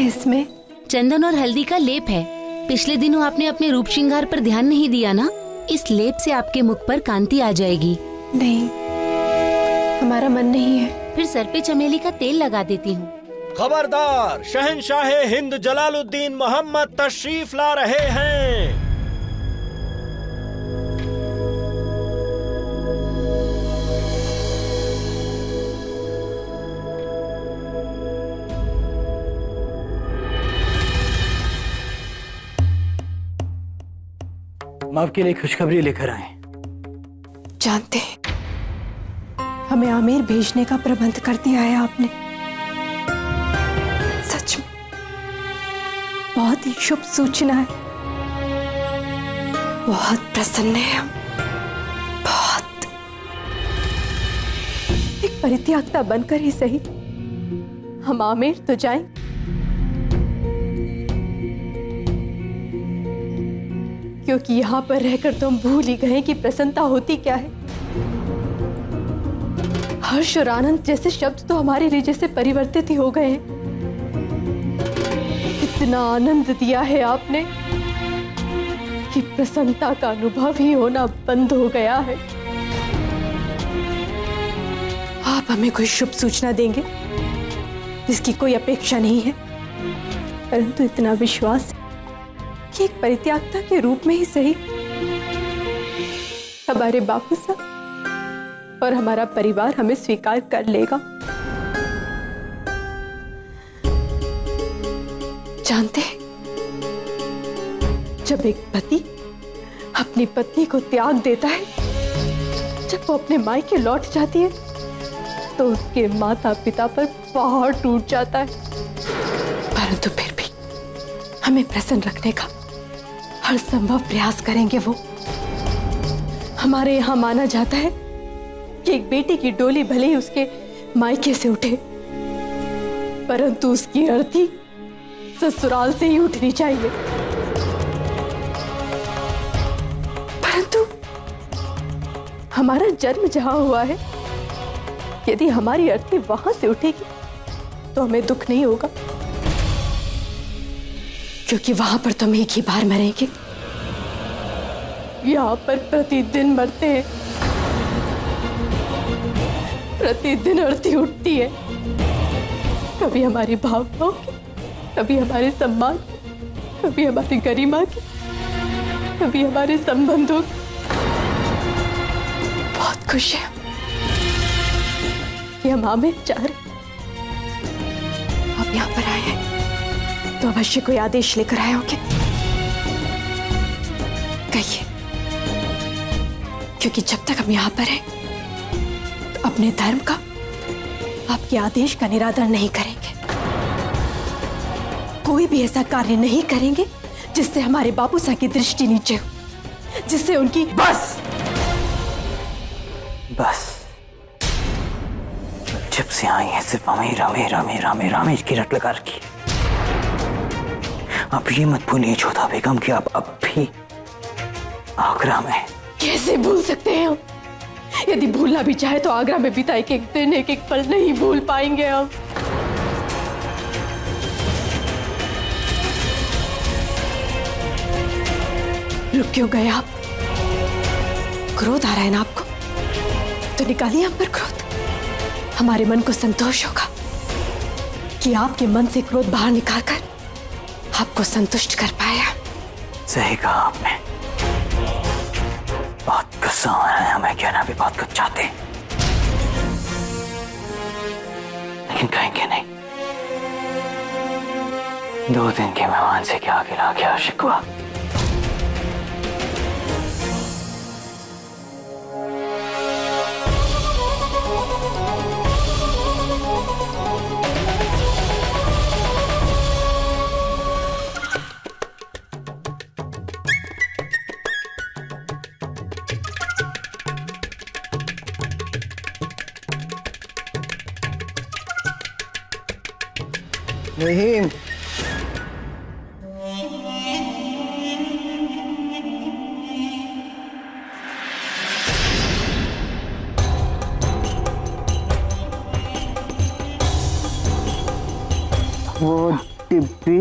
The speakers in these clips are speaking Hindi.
इसमें? चंदन और हल्दी का लेप है। पिछले दिनों आपने अपने रूप श्रृंगार पर ध्यान नहीं दिया ना, इस लेप से आपके मुख पर कांति आ जाएगी। नहीं, हमारा मन नहीं है। फिर सर पे चमेली का तेल लगा देती हूँ। खबरदार, शहंशाह हिंद जलालुद्दीन मोहम्मद तशरीफ ला रहे हैं। हम आपके लिए खुशखबरी लेकर आए। जानते हैं, हमें आमेर भेजने का प्रबंध कर दिया है आपने। सच में बहुत ही शुभ सूचना है। बहुत प्रसन्न है हम, बहुत। एक परित्यागता बनकर ही सही हम आमेर तो जाएं, क्योंकि यहां पर रहकर तो हम भूल ही गए कि प्रसन्नता होती क्या है। हर्ष और आनंद जैसे शब्द तो हमारे लिए जैसे परिवर्तित ही हो गए हैं। इतना आनंद दिया है आपने कि प्रसन्नता का अनुभव ही होना बंद हो गया है। आप हमें कोई शुभ सूचना देंगे जिसकी कोई अपेक्षा नहीं है, परंतु इतना विश्वास कि एक परित्यागता के रूप में ही सही हमारे बापू साहब और हमारा परिवार हमें स्वीकार कर लेगा। जानते हैं, जब एक पति अपनी पत्नी को त्याग देता है, जब वो अपने मायके लौट जाती है, तो उसके माता पिता पर पहाड़ टूट जाता है। परंतु फिर भी हमें प्रसन्न रखने का हर संभव प्रयास करेंगे वो। हमारे यहाँ माना जाता है कि एक बेटे की डोली भले ही उसके मायके से उठे, परंतु उसकी अर्थी ससुराल से ही उठनी चाहिए। परंतु हमारा जन्म जहां हुआ है, यदि हमारी अर्थी वहां से उठेगी तो हमें दुख नहीं होगा, क्योंकि वहां पर तो हम एक ही बार मरेंगे। यहाँ पर प्रतिदिन मरते हैं, प्रतिदिन अर्थी उठती है। कभी हमारी भावनाओं की, कभी हमारे सम्मान की, कभी हमारी गरिमा की, कभी हमारे संबंधों की। बहुत खुश है कि हम आमेर जा रहे। आप यहाँ पर आए हैं तो अवश्य कोई आदेश लेकर आए होंगे। कहिए, क्योंकि जब तक हम यहाँ पर हैं तो अपने धर्म का, आपके आदेश का निरादरण नहीं करेंगे। कोई भी ऐसा कार्य नहीं करेंगे जिससे हमारे बापू साहब की दृष्टि नीचे हो, जिससे उनकी बस बस, जब से आई है सिर्फ आमेर आमेर आमेर आमेर आमेर की रट लगा रखी है। आप ये मत भूलिए जोधा बेगम कि आप अब भी आगरा में। कैसे भूल सकते हैं हम? यदि भूलना भी चाहे तो आगरा में बिता एक एक दिन, एक एक पल नहीं भूल पाएंगे हम। रुक क्यों गए आप? क्रोध आ रहा है ना आपको, तो निकालिए हम पर क्रोध। हमारे मन को संतोष होगा कि आपके मन से क्रोध बाहर निकालकर आपको संतुष्ट कर पाया। सही कहा आपने। बहुत गुस्सा आ रहा है, हमें कहना भी बहुत कुछ चाहते हैं, लेकिन कहेंगे नहीं। 2 दिन के मेहमान से क्या गिला क्या शिकवा। रहीम, वो टिप्पी,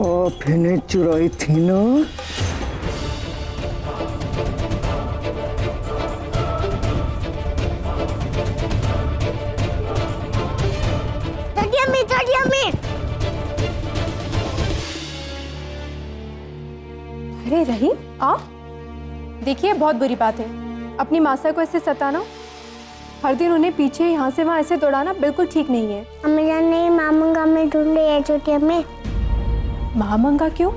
आप इन्हें चुराई थी ना? छोटी अम्मी। अरे रहीम, आप देखिए, बहुत बुरी बात है अपनी मासा को ऐसे सताना। हर दिन उन्हें पीछे यहाँ से वहाँ ऐसे दौड़ाना बिल्कुल ठीक नहीं है। अम्मी जान ने मामंगा में ढूंढ लिया है छोटी अम्मी। महामंगा क्यों?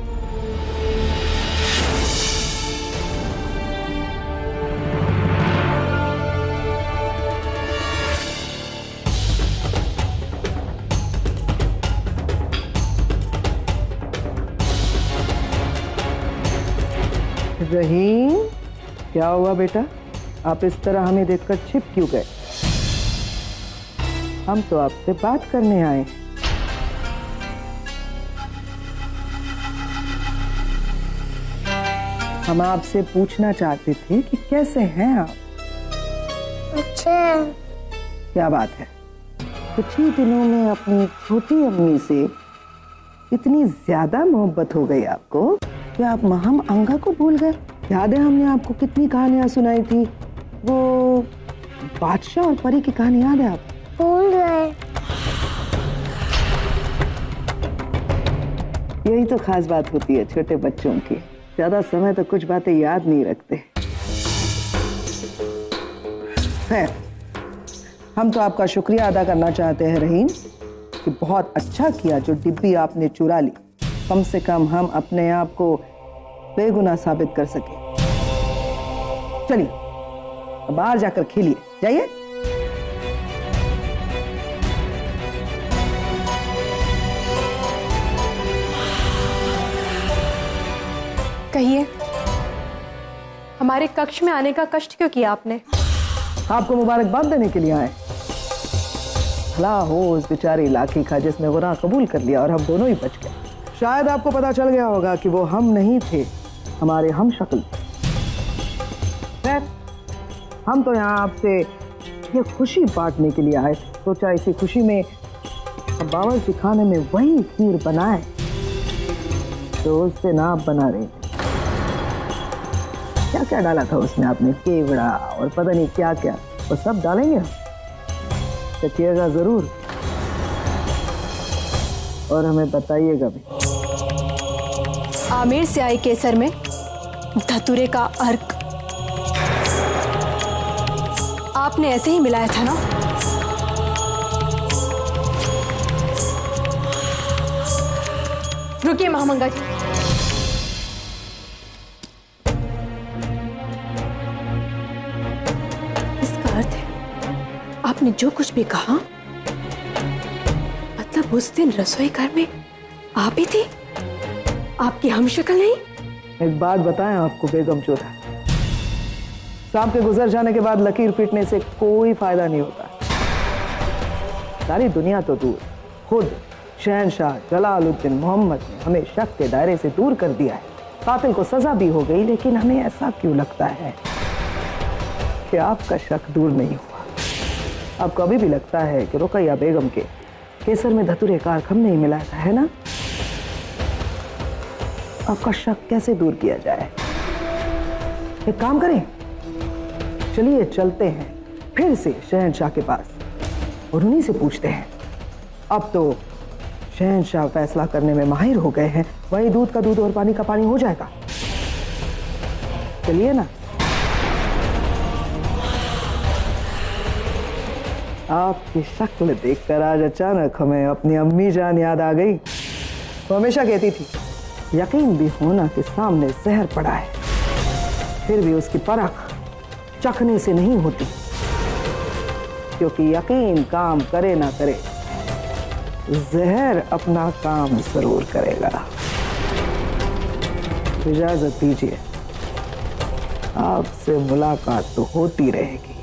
रहीम, क्या हुआ बेटा? आप इस तरह हमें देखकर छिप क्यों गए? हम तो आपसे बात करने आए। हम आपसे पूछना चाहते थे कि कैसे हैं आप? अच्छा। क्या बात है, कुछ ही दिनों में अपनी छोटी अम्मी से इतनी ज्यादा मोहब्बत हो गई आपको कि आप महम अंगा को भूल गए? याद है हमने आपको कितनी कहानियां सुनाई थी? वो बादशाह और परी की कहानी याद है आप? भूल गए। यही तो खास बात होती है छोटे बच्चों की, ज्यादा समय तो कुछ बातें याद नहीं रखते। खैर, हम तो आपका शुक्रिया अदा करना चाहते हैं रहीम कि बहुत अच्छा किया जो डिब्बी आपने चुरा ली। कम से कम हम अपने आप को बेगुनाह साबित कर सके। चलिए अब बाहर जाकर खेलिए, जाइए। कहिए, हमारे कक्ष में आने का कष्ट क्यों किया आपने? आपको मुबारकबाद देने के लिए आए। भला हो उस बेचारे इलाके का जिसने गुनाह कबूल कर लिया और हम दोनों ही बच गए। शायद आपको पता चल गया होगा कि वो हम नहीं थे, हमारे हम शक्ल थे। हम तो यहाँ आपसे ये खुशी बांटने के लिए आए। सोचा इसी खुशी में बावर्ची खाने में वही खीर बनाए तो उससे ना आप बना रहे। क्या क्या डाला था उसमें आपने? केवड़ा और पता नहीं क्या क्या, वो सब डालेंगे हम। चखिएगा जरूर और हमें बताइएगा भी। आमिर से आई केसर में धतूरे का अर्क आपने ऐसे ही मिलाया था ना? रुकिए महामंगा जी, इसका अर्थ है आपने जो कुछ भी कहा, मतलब उस दिन रसोई घर में आप ही थी, आपकी हमशक्ल नहीं? एक बात बताएं आपको बेगम चौधरी, सांप के गुजर जाने के बाद लकीर पीटने से कोई फायदा नहीं होता। सारी दुनिया तो दूर, खुद शहंशाह जलालुद्दीन मोहम्मद ने हमें शक के दायरे से दूर कर दिया है। कातिल को सजा भी हो गई, लेकिन हमें ऐसा क्यों लगता है कि आपका शक दूर नहीं हुआ? आपको अभी भी लगता है कि रुकैया बेगम के केसर में धतूरे का अर्क हमने ही मिलाया था, है ना? आपका शक कैसे दूर किया जाए? एक काम करें, चलिए चलते हैं फिर से शहंशाह के पास और उन्हीं से पूछते हैं। अब तो शहंशाह फैसला करने में माहिर हो गए हैं, वही दूध का दूध और पानी का पानी हो जाएगा। चलिए ना। आपकी शक्ल देखकर आज अचानक हमें अपनी अम्मी जान याद आ गई। वो हमेशा कहती थी यकीन भी होना कि सामने जहर पड़ा है, फिर भी उसकी परख चखने से नहीं होती, क्योंकि यकीन काम करे ना करे, जहर अपना काम जरूर करेगा। इजाजत दीजिए, आपसे मुलाकात तो होती रहेगी।